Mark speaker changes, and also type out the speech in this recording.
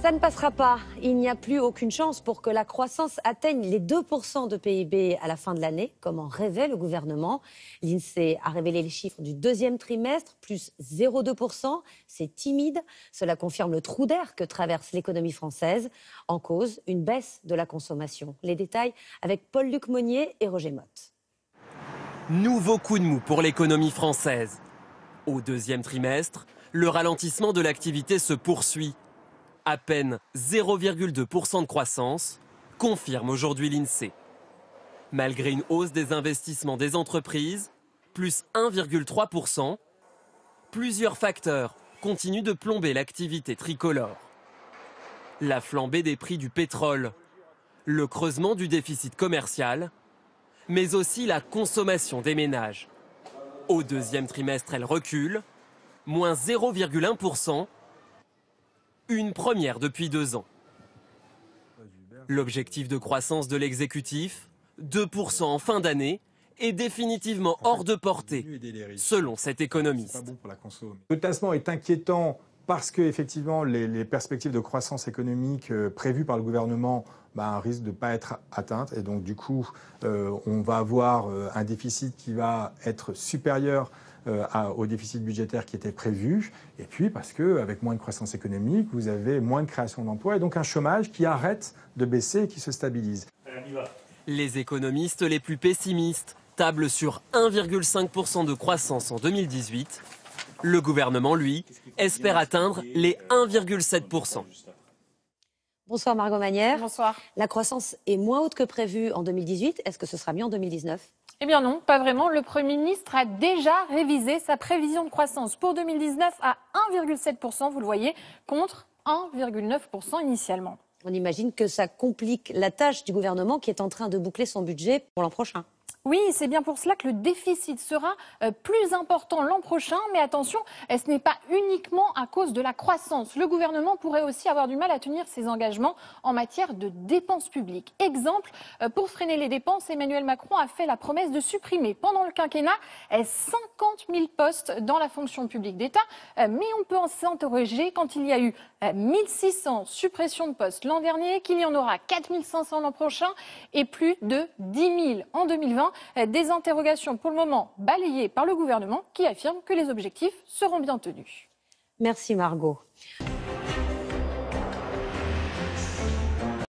Speaker 1: Ça ne passera pas. Il n'y a plus aucune chance pour que la croissance atteigne les 2% de PIB à la fin de l'année, comme en rêvait le gouvernement. L'INSEE a révélé les chiffres du deuxième trimestre, plus 0,2%. C'est timide. Cela confirme le trou d'air que traverse l'économie française. En cause, une baisse de la consommation. Les détails avec Paul-Luc Monnier et Roger Motte.
Speaker 2: Nouveau coup de mou pour l'économie française. Au deuxième trimestre, le ralentissement de l'activité se poursuit. À peine 0,2% de croissance, confirme aujourd'hui l'INSEE. Malgré une hausse des investissements des entreprises, plus 1,3%, plusieurs facteurs continuent de plomber l'activité tricolore. La flambée des prix du pétrole, le creusement du déficit commercial, mais aussi la consommation des ménages. Au deuxième trimestre, elle recule, moins 0,1%, une première depuis 2 ans. L'objectif de croissance de l'exécutif, 2% en fin d'année, est définitivement hors de portée, selon cet économiste.
Speaker 3: Le tassement est inquiétant parce que effectivement les perspectives de croissance économique prévues par le gouvernement risquent de ne pas être atteintes. Et donc du coup, on va avoir un déficit qui va être supérieur au déficit budgétaire qui était prévu. Et puis parce qu'avec moins de croissance économique, vous avez moins de création d'emplois et donc un chômage qui arrête de baisser et qui se stabilise.
Speaker 2: Les économistes les plus pessimistes tablent sur 1,5% de croissance en 2018. Le gouvernement, lui, espère atteindre les 1,7%.
Speaker 1: Bonsoir Margot Manière.
Speaker 4: Bonsoir.
Speaker 1: La croissance est moins haute que prévu en 2018. Est-ce que ce sera mieux en 2019 ?
Speaker 4: Eh bien non, pas vraiment. Le Premier ministre a déjà révisé sa prévision de croissance pour 2019 à 1,7%, vous le voyez, contre 1,9% initialement.
Speaker 1: On imagine que ça complique la tâche du gouvernement qui est en train de boucler son budget pour l'an prochain.
Speaker 4: Oui, c'est bien pour cela que le déficit sera plus important l'an prochain. Mais attention, ce n'est pas uniquement à cause de la croissance. Le gouvernement pourrait aussi avoir du mal à tenir ses engagements en matière de dépenses publiques. Exemple, pour freiner les dépenses, Emmanuel Macron a fait la promesse de supprimer pendant le quinquennat 50 000 postes dans la fonction publique d'État. Mais on peut s'interroger quand il y a eu 1600 suppressions de postes l'an dernier, qu'il y en aura 4500 l'an prochain et plus de 10 000 en 2020. Des interrogations pour le moment balayées par le gouvernement qui affirme que les objectifs seront bien tenus.
Speaker 1: Merci Margot.